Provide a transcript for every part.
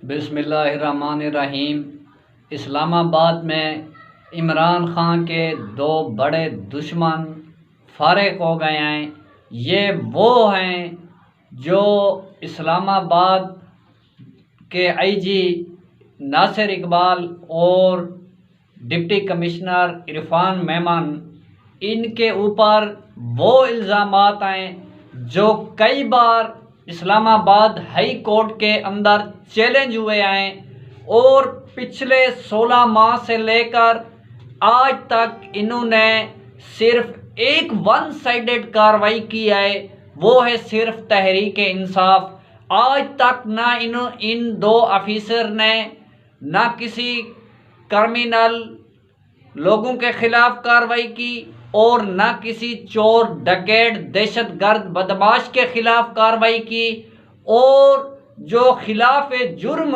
बिस्मिल्लाहिर्रहमानिर्रहीम। इस्लामाबाद में इमरान ख़ान के दो बड़े दुश्मन फारिग हो गए हैं। ये वो हैं जो इस्लामाबाद के आईजी नासिर इकबाल और डिप्टी कमिश्नर इरफान मेमन, इनके ऊपर वो इल्ज़ामात हैं जो कई बार इस्लामाबाद हाई कोर्ट के अंदर चैलेंज हुए हैं और पिछले 16 माह से लेकर आज तक इन्होंने सिर्फ एक वन साइडेड कार्रवाई की है, वो है सिर्फ तहरीक इंसाफ। आज तक ना इन दो ऑफिसर ने ना किसी क्रिमिनल लोगों के खिलाफ कार्रवाई की और न किसी चोर डकैत दहशतगर्द बदमाश के खिलाफ कार्रवाई की। और जो खिलाफ जुर्म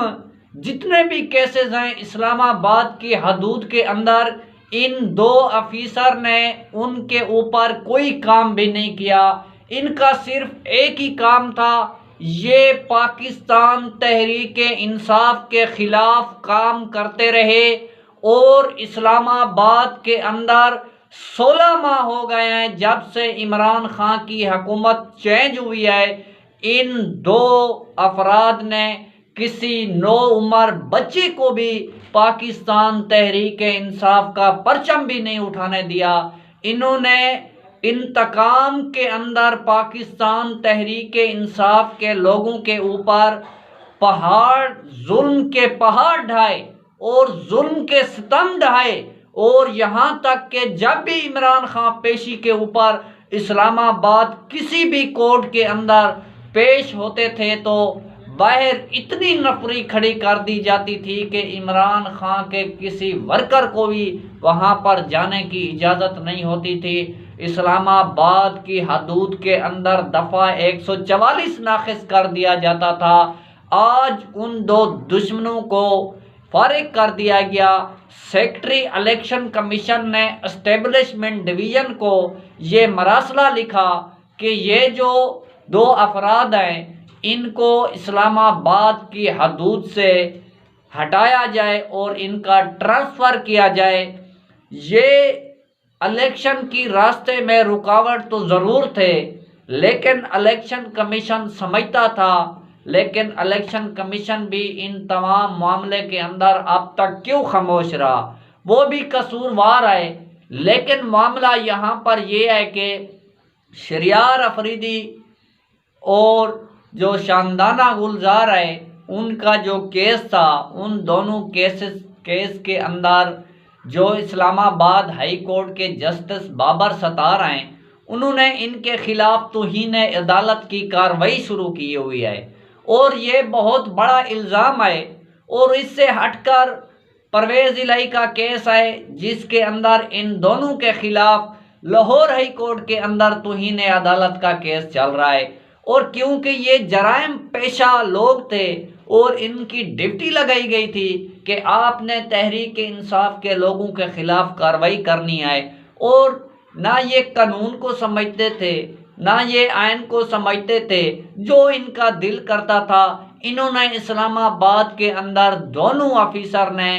जितने भी केसेस हैं इस्लामाबाद की हदूद के अंदर, इन दो ऑफिसर ने उनके ऊपर कोई काम भी नहीं किया। इनका सिर्फ एक ही काम था, ये पाकिस्तान तहरीक इंसाफ के खिलाफ काम करते रहे। और इस्लामाबाद के अंदर 16 माह हो गए हैं जब से इमरान खान की हुकूमत चेंज हुई है। इन दो अफराद ने किसी नो उम्र बच्चे को भी पाकिस्तान तहरीक इंसाफ का परचम भी नहीं उठाने दिया। इन्होंने इंतकाम के अंदर पाकिस्तान तहरीक इंसाफ के लोगों के ऊपर जुल्म के पहाड़ ढाए और जुल्म के सितम ढाए। और यहाँ तक कि जब भी इमरान खान पेशी के ऊपर इस्लामाबाद किसी भी कोर्ट के अंदर पेश होते थे तो बाहर इतनी नफरी खड़ी कर दी जाती थी कि इमरान खान के किसी वर्कर को भी वहाँ पर जाने की इजाज़त नहीं होती थी। इस्लामाबाद की हदूद के अंदर दफ़ा 144 नाखिस कर दिया जाता था। आज उन दो दुश्मनों को फारिग कर दिया गया। सेक्रेटरी इलेक्शन कमीशन ने एस्टेब्लिशमेंट डिवीज़न को ये मरासला लिखा कि ये जो दो अफराद हैं इनको इस्लामाबाद की हदूद से हटाया जाए और इनका ट्रांसफ़र किया जाए। ये इलेक्शन की रास्ते में रुकावट तो ज़रूर थे, लेकिन इलेक्शन कमीशन समझता था, लेकिन इलेक्शन कमीशन भी इन तमाम मामले के अंदर अब तक क्यों खामोश रहा, वो भी कसूरवार है। लेकिन मामला यहाँ पर ये है कि शरियार अफरीदी और जो शानदाना गुलजार है उनका जो केस था, उन दोनों केस के अंदर जो इस्लामाबाद हाई कोर्ट के जस्टिस बाबर सत्तार हैं उन्होंने इनके खिलाफ तौहीन अदालत की कार्रवाई शुरू की हुई है। और ये बहुत बड़ा इल्ज़ाम है। और इससे हटकर परवेज़ इलाही का केस है जिसके अंदर इन दोनों के खिलाफ लाहौर हाई कोर्ट के अंदर तौहीन अदालत का केस चल रहा है। और क्योंकि ये जराइम पेशा लोग थे और इनकी ड्यूटी लगाई गई थी कि आपने तहरीक इंसाफ के लोगों के खिलाफ कार्रवाई करनी है, और ना ये कानून को समझते थे ना ये आइन को समझते थे। जो इनका दिल करता था, इन्होंने इस्लामाबाद के अंदर दोनों ऑफिसर ने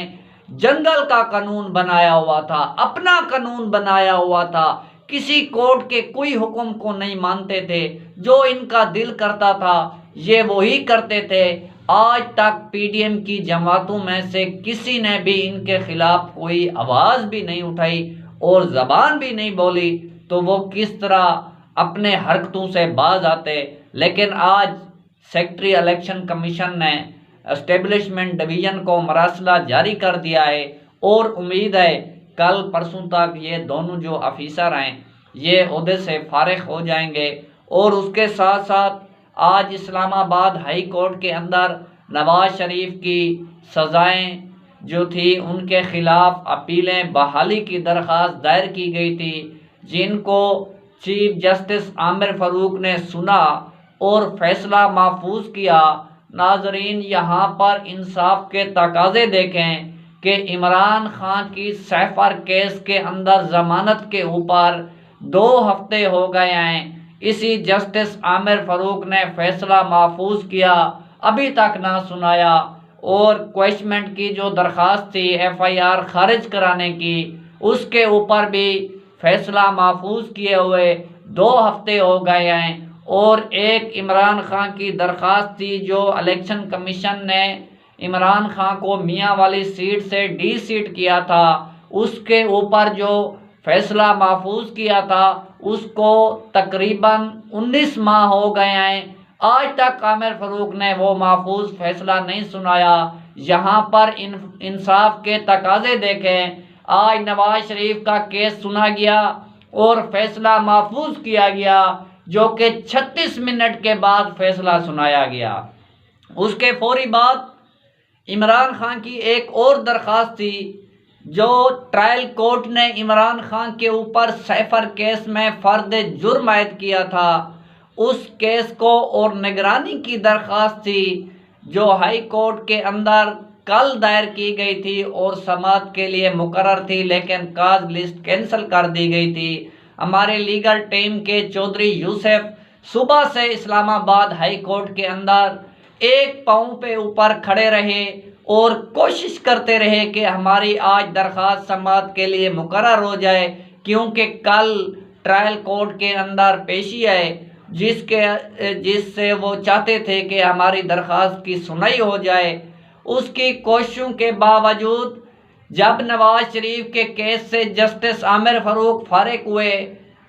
जंगल का कानून बनाया हुआ था, अपना कानून बनाया हुआ था, किसी कोर्ट के कोई हुक्म को नहीं मानते थे। जो इनका दिल करता था ये वही करते थे। आज तक पीडीएम की जमातों में से किसी ने भी इनके खिलाफ कोई आवाज़ भी नहीं उठाई और ज़बान भी नहीं बोली, तो वो किस तरह अपने हरकतों से बाज आते। लेकिन आज सेक्रेटरी इलेक्शन कमीशन ने एस्टेब्लिशमेंट डिवीज़न को मरासला जारी कर दिया है और उम्मीद है कल परसों तक ये दोनों जो ऑफिसर हैं ये ओहदे से फारिग हो जाएंगे। और उसके साथ साथ आज इस्लामाबाद हाई कोर्ट के अंदर नवाज शरीफ की सज़ाएं जो थी उनके ख़िलाफ़ अपीलें बहाली की दरख्वास्त दायर की गई थी, जिनको चीफ जस्टिस आमिर फ़ारूक ने सुना और फैसला महफूज किया। नाजरीन, यहाँ पर इंसाफ के तकाज़े देखें कि इमरान खान की सैफर केस के अंदर ज़मानत के ऊपर 2 हफ्ते हो गए हैं। इसी जस्टिस आमिर फ़ारूक ने फैसला महफूज किया, अभी तक ना सुनाया। और क्वेश्चमेंट की जो दरख्वास्त थी FIR खारिज कराने की, उसके ऊपर भी फैसला महफूज किए हुए 2 हफ्ते हो गए हैं। और एक इमरान खान की दरख्वास्त थी जो इलेक्शन कमीशन ने इमरान खान को मियाँ वाली सीट से डी सीट किया था, उसके ऊपर जो फैसला महफूज किया था उसको तकरीबन 19 माह हो गए हैं। आज तक आमिर फ़ारूक ने वो महफूज फैसला नहीं सुनाया। यहाँ पर इंसाफ के तकाजे देखें, आज नवाज शरीफ का केस सुना गया और फैसला महफूज किया गया, जो कि 36 मिनट के बाद फैसला सुनाया गया। उसके फौरी बाद इमरान खान की एक और दरख्वास्त थी जो ट्रायल कोर्ट ने इमरान खान के ऊपर सैफर केस में फर्द जुर्म आयद किया था, उस केस को और निगरानी की दरख्वास्त थी जो हाई कोर्ट के अंदर कल दायर की गई थी और समाअत के लिए मुकर्रर थी, लेकिन काज लिस्ट कैंसिल कर दी गई थी। हमारे लीगल टीम के चौधरी यूसुफ सुबह से इस्लामाबाद हाई कोर्ट के अंदर एक पाँव पे ऊपर खड़े रहे और कोशिश करते रहे कि हमारी आज दरख्वास्त समाअत के लिए मुकर्रर हो जाए, क्योंकि कल ट्रायल कोर्ट के अंदर पेशी है जिससे वो चाहते थे कि हमारी दरख्वास्त की सुनवाई हो जाए। उसकी कोशिशों के बावजूद जब नवाज शरीफ के केस से जस्टिस आमिर फ़ारूक फारिग हुए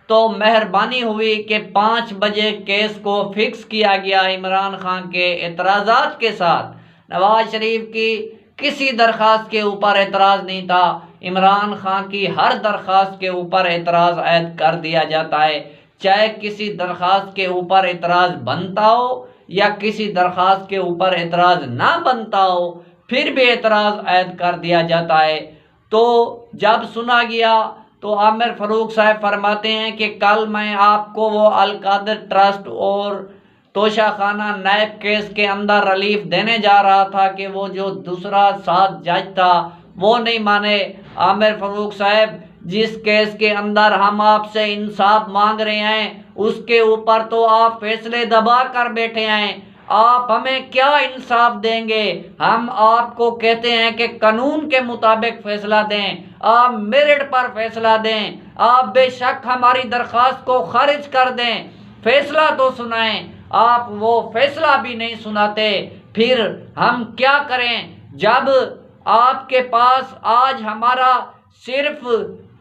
तो मेहरबानी हुई कि 5 बजे केस को फिक्स किया गया इमरान खान के एतराज़ात के साथ। नवाज शरीफ की किसी दरख्वास्त के ऊपर एतराज़ नहीं था, इमरान खान की हर दरख्वास्त के ऊपर एतराज़ आयद कर दिया जाता है, चाहे किसी दरख्वास्त के ऊपर एतराज़ बनता हो या किसी दरख्वास्त के ऊपर एतराज़ ना बनता हो, फिर भी एतराज़ आयद कर दिया जाता है। तो जब सुना गया तो आमिर फ़ारूक साहब फरमाते हैं कि कल मैं आपको वो अल-कादिर ट्रस्ट और तोशा खाना नायब केस के अंदर रिलीफ देने जा रहा था कि वो जो दूसरा 7 जज था वो नहीं माने। आमिर फ़ारूक साहब, जिस केस के अंदर हम आपसे इंसाफ मांग रहे हैं उसके ऊपर तो आप फैसले दबा कर बैठे हैं, आप हमें क्या इंसाफ देंगे? हम आपको कहते हैं कि कानून के मुताबिक फैसला दें, आप मेरिट पर फैसला दें, आप बेशक हमारी दरख्वास्त को खारिज कर दें, फैसला तो सुनाएं, आप वो फैसला भी नहीं सुनाते, फिर हम क्या करें? जब आपके पास आज हमारा सिर्फ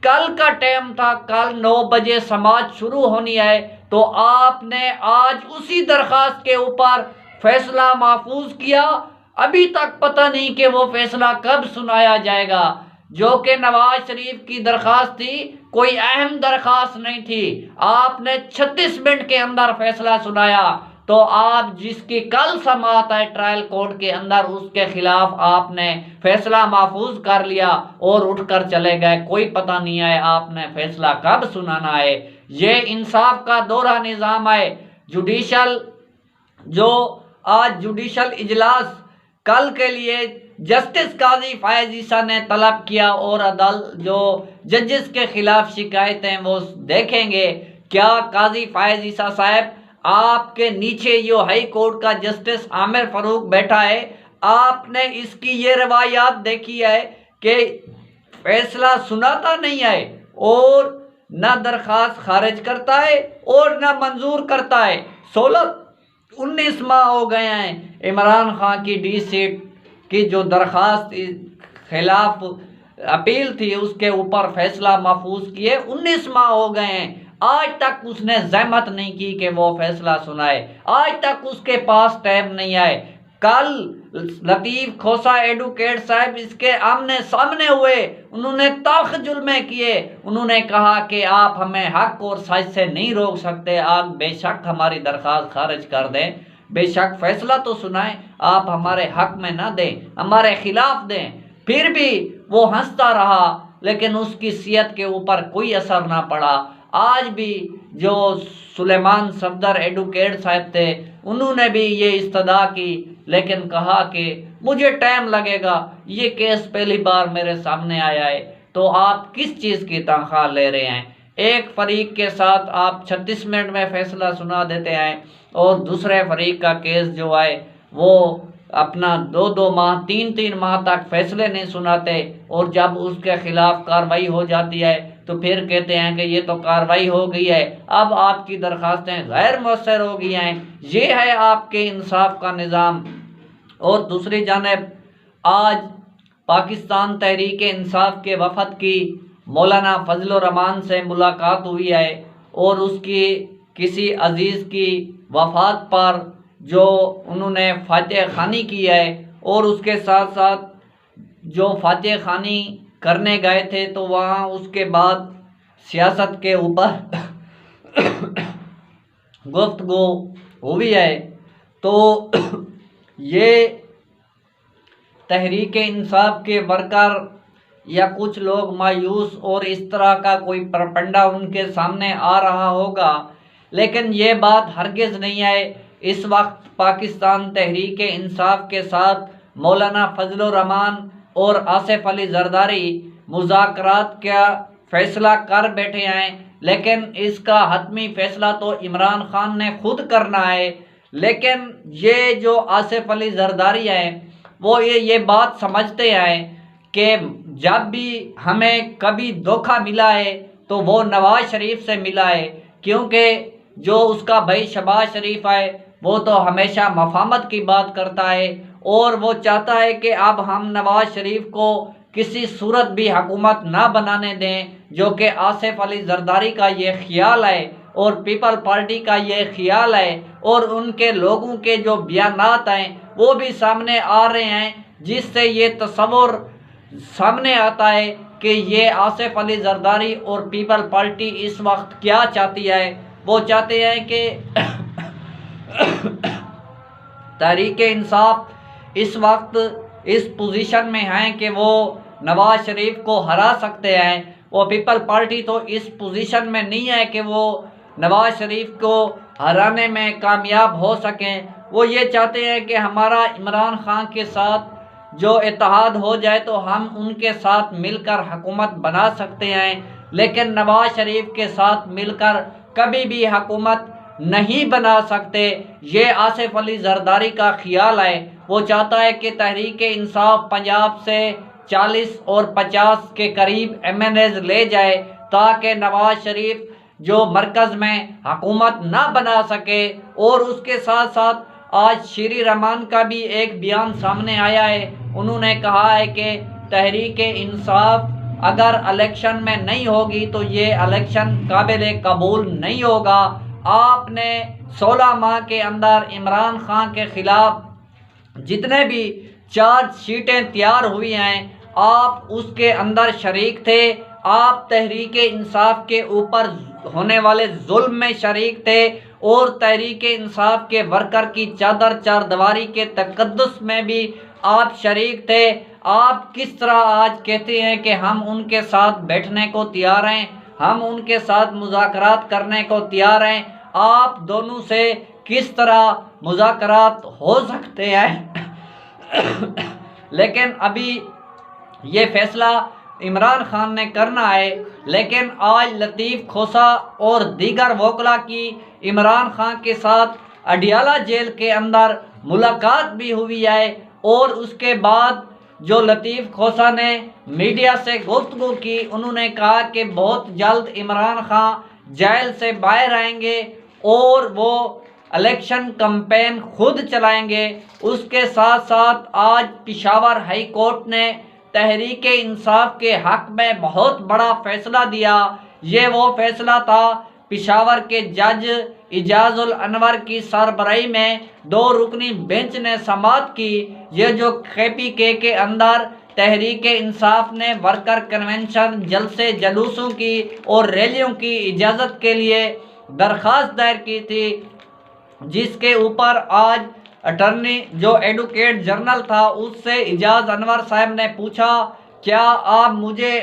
कल का टाइम था, कल 9 बजे समाअत शुरू होनी है, तो आपने आज उसी दरख्वास्त के ऊपर फैसला महफूज किया। अभी तक पता नहीं कि वो फैसला कब सुनाया जाएगा, जो कि नवाज शरीफ की दरख्वास्त थी, कोई अहम दरख्वास्त नहीं थी। आपने 36 मिनट के अंदर फैसला सुनाया, तो आप जिसकी कल समाअत है ट्रायल कोर्ट के अंदर उसके खिलाफ आपने फैसला महफूज कर लिया और उठकर चले गए, कोई पता नहीं है आपने फैसला कब सुनाना है। ये इंसाफ का दोहरा निज़ाम है। जुडिशल जो आज जुडिशल इजलास कल के लिए जस्टिस काजी फायज ईसा ने तलब किया और अदालत जो जजेस के खिलाफ शिकायतें वो देखेंगे, क्या काजी फायज ईसा साहब आपके नीचे जो हाई कोर्ट का जस्टिस आमिर फ़ारूक बैठा है, आपने इसकी ये रवायात देखी है कि फैसला सुनाता नहीं है और न दरख्वास्त खारिज करता है और न मंजूर करता है। 19 माह हो गए हैं इमरान खान की डी सीट की जो दरख्वास्त खिलाफ अपील थी उसके ऊपर फैसला महफूज किए 19 माह हो गए हैं, आज तक उसने जहमत नहीं की कि वो फैसला सुनाए, आज तक उसके पास टाइम नहीं आए। कल लतीफ़ खोसा एडवोकेट साहब इसके आमने सामने हुए, उन्होंने तल्ख जुल्मे किए, उन्होंने कहा कि आप हमें हक और सच से नहीं रोक सकते, आप बेशक हमारी दरख्वास्त खारिज कर दें, बेशक फैसला तो सुनाएं, आप हमारे हक में ना दें, हमारे खिलाफ दें। फिर भी वो हंसता रहा, लेकिन उसकी सेहत के ऊपर कोई असर ना पड़ा। आज भी जो सुलेमान सफदर एडवोकेट साहब थे उन्होंने भी ये इस्तदा की, लेकिन कहा कि मुझे टाइम लगेगा, ये केस पहली बार मेरे सामने आया है, तो आप किस चीज़ की तनख्वाह ले रहे हैं? एक फरीक के साथ आप 36 मिनट में फैसला सुना देते हैं और दूसरे फरीक का केस जो है वो अपना 2-2 माह 3-3 माह तक फैसले नहीं सुनाते, और जब उसके खिलाफ कार्रवाई हो जाती है तो फिर कहते हैं कि ये तो कार्रवाई हो गई है, अब आपकी दरखास्तें गैर मौसर हो गई हैं। ये है आपके इंसाफ का निज़ाम। और दूसरी जानिब आज पाकिस्तान तहरीक इंसाफ के वफद की मौलाना फजल रहमान से मुलाकात हुई है, और उसकी किसी अजीज़ की वफ़ात पर जो उन्होंने फातिहा खानी की है, और उसके साथ साथ जो फातिहा खानी करने गए थे तो वहाँ उसके बाद सियासत के ऊपर गुफ्तगू हुई है। तो ये तहरीक इंसाफ के वर्कर या कुछ लोग मायूस और इस तरह का कोई प्रपंडा उनके सामने आ रहा होगा, लेकिन ये बात हरगिज़ नहीं है। इस वक्त पाकिस्तान तहरीक इंसाफ के साथ मौलाना फजल रहमान और आसिफ अली जरदारी मुज़ाकरात का फ़ैसला कर बैठे हैं, लेकिन इसका हतमी फ़ैसला तो इमरान खान ने खुद करना है। लेकिन ये जो आसिफ अली जरदारी हैं वो ये बात समझते हैं कि जब भी हमें कभी धोखा मिला है तो वो नवाज़ शरीफ से मिला है, क्योंकि जो उसका भाई शहबाज शरीफ है वो तो हमेशा मफामत की बात करता है, और वो चाहता है कि अब हम नवाज़ शरीफ को किसी सूरत भी हुकूमत ना बनाने दें, जो कि आसिफ अली जरदारी का ये ख्याल है और पीपल पार्टी का ये ख्याल है, और उनके लोगों के जो बयानात हैं वो भी सामने आ रहे हैं, जिससे ये तस्वुर सामने आता है कि ये आसिफ अली जरदारी और पीपल पार्टी इस वक्त क्या चाहती है। वो चाहते हैं कि तहरीक इंसाफ इस वक्त इस पोजीशन में हैं कि वो नवाज़ शरीफ को हरा सकते हैं, वो पीपल पार्टी तो इस पोजीशन में नहीं है कि वो नवाज़ शरीफ को हराने में कामयाब हो सकें। वो ये चाहते हैं कि हमारा इमरान खान के साथ जो इत्तेहाद हो जाए तो हम उनके साथ मिलकर हुकूमत बना सकते हैं, लेकिन नवाज़ शरीफ के साथ मिलकर कभी भी हुकूमत नहीं बना सकते। ये आसिफ अली जरदारी का ख्याल है। वो चाहता है कि तहरीक इंसाफ पंजाब से 40 और 50 के करीब MNAs ले जाए, ताकि नवाज़ शरीफ जो मरकज़ में हुकूमत ना बना सके। और उसके साथ साथ आज शीरी रहमान का भी एक बयान सामने आया है। उन्होंने कहा है कि तहरीक इंसाफ अगर इलेक्शन में नहीं होगी तो ये इलेक्शन काबिल कबूल नहीं होगा। आपने 16 माह के अंदर इमरान खान के ख़िलाफ़ जितने भी चार्ज शीटें तैयार हुई हैं आप उसके अंदर शरीक थे। आप तहरीक इंसाफ के ऊपर होने वाले जुल्म में शरीक थे, और तहरीक इंसाफ के वर्कर की चादर चारदीवारी के तकद्दुस में भी आप शरीक थे। आप किस तरह आज कहते हैं कि हम उनके साथ बैठने को तैयार हैं, हम उनके साथ मुज़ाकरात करने को तैयार हैं। आप दोनों से किस तरह मुज़ाकरात हो सकते हैं? लेकिन अभी ये फ़ैसला इमरान खान ने करना है। लेकिन आज लतीफ़ खोसा और दीगर वकला की इमरान खान के साथ अडियाला जेल के अंदर मुलाकात भी हुई है, और उसके बाद जो लतीफ़ खोसा ने मीडिया से गुफ्तगू की, उन्होंने कहा कि बहुत जल्द इमरान खान जेल से बाहर आएंगे और वो इलेक्शन कैंपेन खुद चलाएंगे। उसके साथ साथ आज पेशावर हाई कोर्ट ने तहरीक इंसाफ के हक़ में बहुत बड़ा फ़ैसला दिया। ये वो फ़ैसला था पेशावर के जज इजाज़ुल अनवर की सरबराही में 2 रुकनी बेंच ने समाअत की। ये जो KPK के अंदर तहरीक इंसाफ ने वर्कर कन्वेंशन, जलसे जलूसों की और रैलियों की इजाज़त के लिए दरख्वास्त दायर की थी, जिसके ऊपर आज अटर्नी जो एडवोकेट जनरल था उससे इजाज़ अनवर साहब ने पूछा, क्या आप मुझे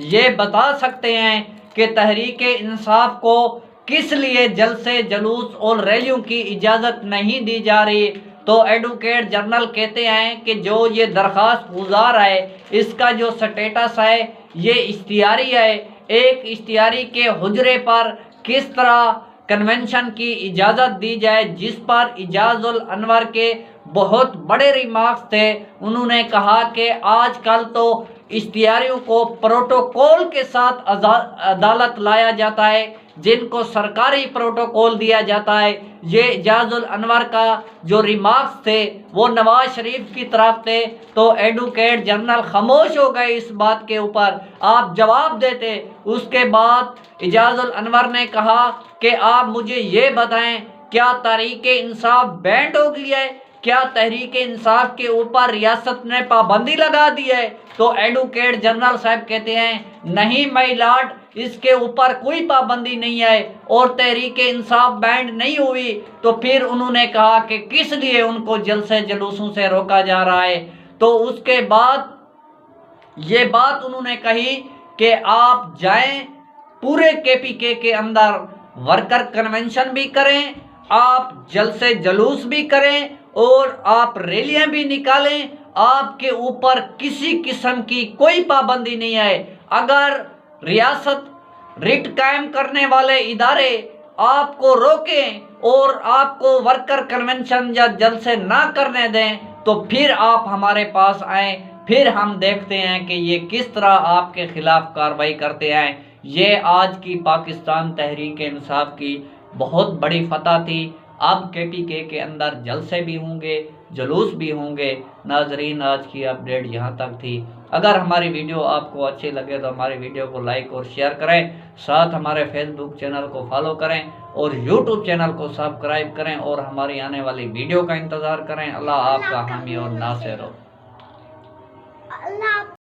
ये बता सकते हैं कि तहरीक इंसाफ को किस लिए जलसे जलूस और रैलियों की इजाज़त नहीं दी जा रही? तो एडवोकेट जनरल कहते हैं कि जो ये दरख्वास्त गुजार है इसका जो स्टेटस है ये इख्तियारी है। एक इख्तियारी के हुजरे पर किस तरह कन्वेंशन की इजाज़त दी जाए, जिस पर इजाज़ुल अनवर के बहुत बड़े रिमार्क्स थे। उन्होंने कहा कि आजकल तो इश्तिहारियों को प्रोटोकॉल के साथ अदालत लाया जाता है, जिनको सरकारी प्रोटोकॉल दिया जाता है। ये इजाज़ुल अनवर का जो रिमार्क्स थे वो नवाज शरीफ की तरफ थे, तो एडवोकेट जनरल खामोश हो गए इस बात के ऊपर। आप जवाब देते। उसके बाद इजाज़ुल अनवर ने कहा कि आप मुझे ये बताएं, क्या तहरीक इंसाफ बैंड हो गई है? क्या तहरीक इंसाफ के ऊपर रियासत ने पाबंदी लगा दी है? तो एडवोकेट जनरल साहब कहते हैं नहीं माय लॉर्ड, इसके ऊपर कोई पाबंदी नहीं है और तहरीक इंसाफ बैंड नहीं हुई। तो फिर उन्होंने कहा कि किस लिए उनको जलसे जुलूसों से रोका जा रहा है। तो उसके बाद ये बात उन्होंने कही कि आप जाएं, पूरे केपीके के अंदर वर्कर कन्वेंशन भी करें, आप जलसे जुलूस भी करें और आप रैलियां भी निकालें। आपके ऊपर किसी किस्म की कोई पाबंदी नहीं है। अगर रियासत रिट कायम करने वाले इदारे आपको रोकें और आपको वर्कर कन्वेंशन या जलसे ना करने दें, तो फिर आप हमारे पास आएँ, फिर हम देखते हैं कि ये किस तरह आपके खिलाफ कार्रवाई करते हैं। ये आज की पाकिस्तान तहरीक इंसाफ की बहुत बड़ी फतह थी। अब केपीके के अंदर जलसे भी होंगे, जुलूस भी होंगे। नाजरीन, आज की अपडेट यहाँ तक थी। अगर हमारी वीडियो आपको अच्छी लगे तो हमारी वीडियो को लाइक और शेयर करें, साथ हमारे फेसबुक चैनल को फॉलो करें और यूट्यूब चैनल को सब्सक्राइब करें और हमारी आने वाली वीडियो का इंतज़ार करें। अल्लाह आपका हामी और नासिर हो।